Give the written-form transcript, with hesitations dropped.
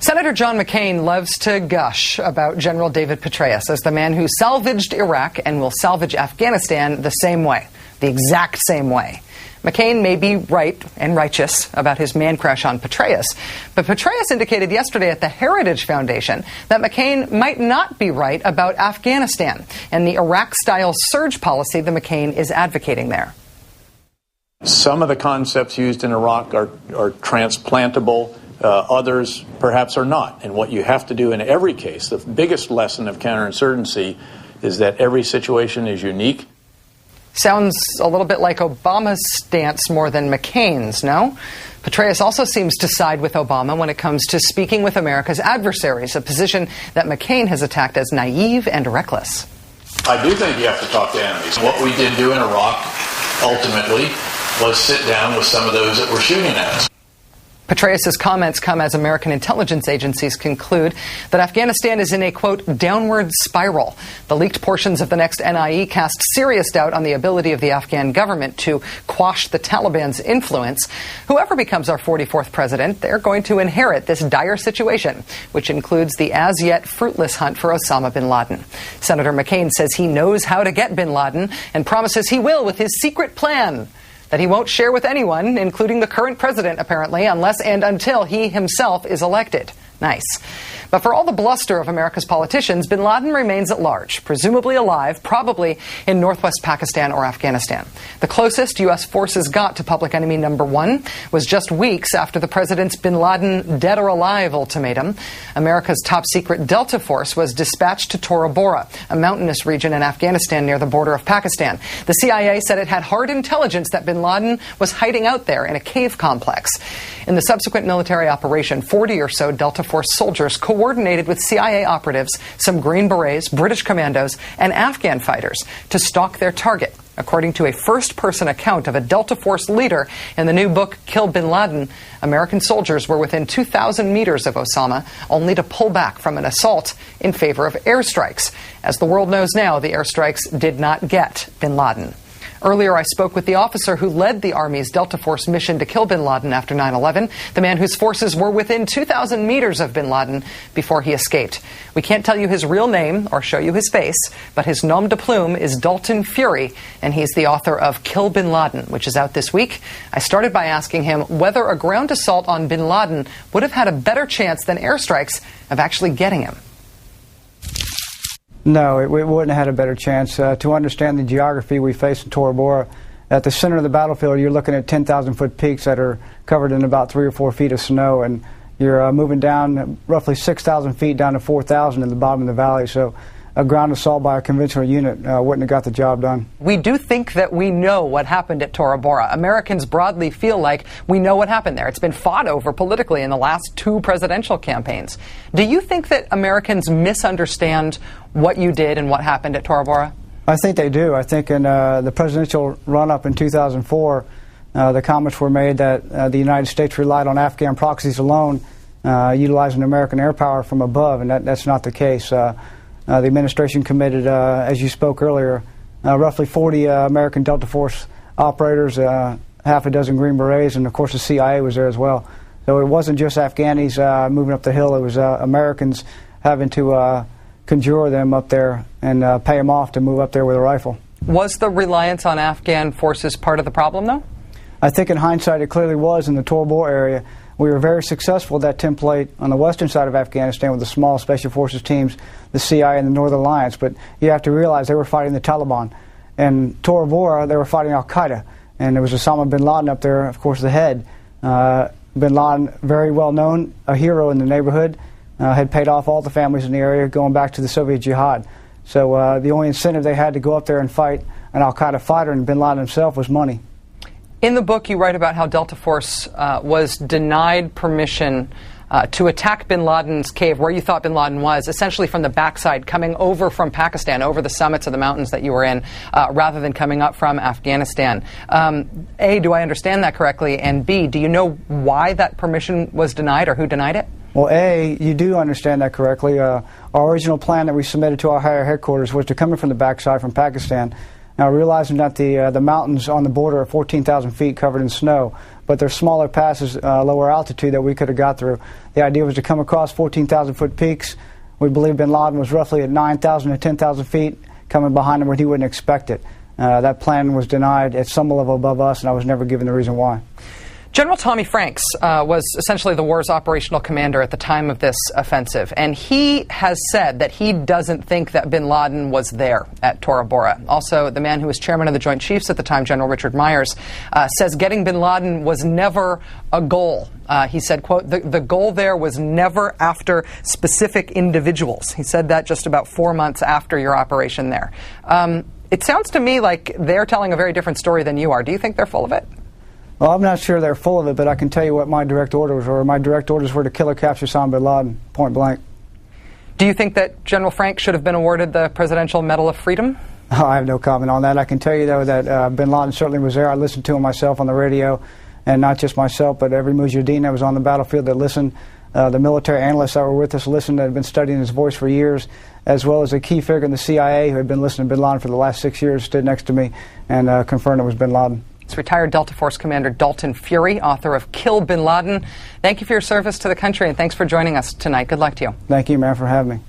Senator John McCain loves to gush about General David Petraeus as the man who salvaged Iraq and will salvage Afghanistan the same way, the exact same way. McCain may be right and righteous about his man crush on Petraeus, but Petraeus indicated yesterday at the Heritage Foundation that McCain might not be right about Afghanistan and the Iraq-style surge policy that McCain is advocating there. Some of the concepts used in Iraq are transplantable. Others perhaps are not. And what you have to do in every case, the biggest lesson of counterinsurgency is that every situation is unique. Sounds a little bit like Obama's stance more than McCain's, no? Petraeus also seems to side with Obama when it comes to speaking with America's adversaries, a position that McCain has attacked as naive and reckless. I do think you have to talk to enemies. What we did do in Iraq, ultimately, was sit down with some of those that were shooting at us. Petraeus' comments come as American intelligence agencies conclude that Afghanistan is in a, quote, downward spiral. The leaked portions of the next NIE cast serious doubt on the ability of the Afghan government to quash the Taliban's influence. Whoever becomes our 44th president, they're going to inherit this dire situation, which includes the as-yet fruitless hunt for Osama bin Laden. Senator McCain says he knows how to get bin Laden and promises he will with his secret plan that he won't share with anyone, including the current president, apparently, unless and until he himself is elected. Nice. But for all the bluster of America's politicians, bin Laden remains at large, presumably alive, probably in northwest Pakistan or Afghanistan. The closest U.S. forces got to public enemy number one was just weeks after the president's bin Laden dead or alive ultimatum. America's top secret Delta Force was dispatched to Tora Bora, a mountainous region in Afghanistan near the border of Pakistan. The CIA said it had hard intelligence that bin Laden was hiding out there in a cave complex. In the subsequent military operation, 40 or so Delta Force soldiers coordinated with CIA operatives, some Green Berets, British commandos, and Afghan fighters to stalk their target. According to a first-person account of a Delta Force leader in the new book, Kill Bin Laden, American soldiers were within 2,000 meters of Osama, only to pull back from an assault in favor of airstrikes. As the world knows now, the airstrikes did not get bin Laden. Earlier, I spoke with the officer who led the Army's Delta Force mission to kill bin Laden after 9/11, the man whose forces were within 2,000 meters of bin Laden before he escaped. We can't tell you his real name or show you his face, but his nom de plume is Dalton Fury, and he's the author of Kill Bin Laden, which is out this week. I started by asking him whether a ground assault on bin Laden would have had a better chance than airstrikes of actually getting him. No, it wouldn't have had a better chance. To understand the geography we face in Tora Bora, at the center of the battlefield, you're looking at 10,000-foot peaks that are covered in about 3 or 4 feet of snow, and you're moving down roughly 6,000 feet down to 4,000 in the bottom of the valley. So a ground assault by a conventional unit wouldn't have got the job done. We do think that we know what happened at Tora Bora. Americans broadly feel like we know what happened there. It's been fought over politically in the last 2 presidential campaigns. Do you think that Americans misunderstand what you did and what happened at Tora Bora? I think they do. I think in the presidential run-up in 2004, the comments were made that the United States relied on Afghan proxies alone, utilizing American air power from above, and that's not the case. The administration committed, as you spoke earlier, roughly 40 American Delta Force operators, half a dozen Green Berets, and of course the CIA was there as well. So it wasn't just Afghanis moving up the hill, it was Americans having to conjure them up there and pay them off to move up there with a rifle. Was the reliance on Afghan forces part of the problem, though? I think in hindsight it clearly was in the Tora Bora area. We were very successful at that template on the western side of Afghanistan with the small special forces teams, the CIA and the Northern Alliance, but you have to realize they were fighting the Taliban. And Tora Bora, they were fighting Al-Qaeda, and there was Osama bin Laden up there, of course, the head. Bin Laden, very well known, a hero in the neighborhood, had paid off all the families in the area going back to the Soviet jihad. So the only incentive they had to go up there and fight an Al-Qaeda fighter and bin Laden himself was money. In the book, you write about how Delta Force was denied permission to attack bin Laden's cave, where you thought bin Laden was, essentially from the backside, coming over from Pakistan, over the summits of the mountains that you were in, rather than coming up from Afghanistan. A, do I understand that correctly? And B, do you know why that permission was denied or who denied it? Well, A, you do understand that correctly. Our original plan that we submitted to our higher headquarters was to come in from the backside from Pakistan. Now, realizing that the mountains on the border are 14,000 feet covered in snow, but there's smaller passes, lower altitude that we could have got through. The idea was to come across 14,000-foot peaks. We believe bin Laden was roughly at 9,000 to 10,000 feet, coming behind him where he wouldn't expect it. That plan was denied at some level above us, and I was never given the reason why. General Tommy Franks was essentially the war's operational commander at the time of this offensive, and he has said that he doesn't think that bin Laden was there at Tora Bora. Also, the man who was chairman of the Joint Chiefs at the time, General Richard Myers, says getting bin Laden was never a goal. He said, quote, the goal there was never after specific individuals. He said that just about 4 months after your operation there. It sounds to me like they're telling a very different story than you are. Do you think they're full of it? Well, I'm not sure they're full of it, but I can tell you what my direct orders were. My direct orders were to kill or capture Osama bin Laden, point blank. Do you think that General Frank should have been awarded the Presidential Medal of Freedom? Oh, I have no comment on that. I can tell you, though, that bin Laden certainly was there. I listened to him myself on the radio, and not just myself, but every mujahideen that was on the battlefield that listened. The military analysts that were with us listened, that had been studying his voice for years, as well as a key figure in the CIA who had been listening to bin Laden for the last 6 years, stood next to me and confirmed it was bin Laden. It's retired Delta Force Commander Dalton Fury, author of Kill Bin Laden. Thank you for your service to the country, and thanks for joining us tonight. Good luck to you. Thank you, ma'am, for having me.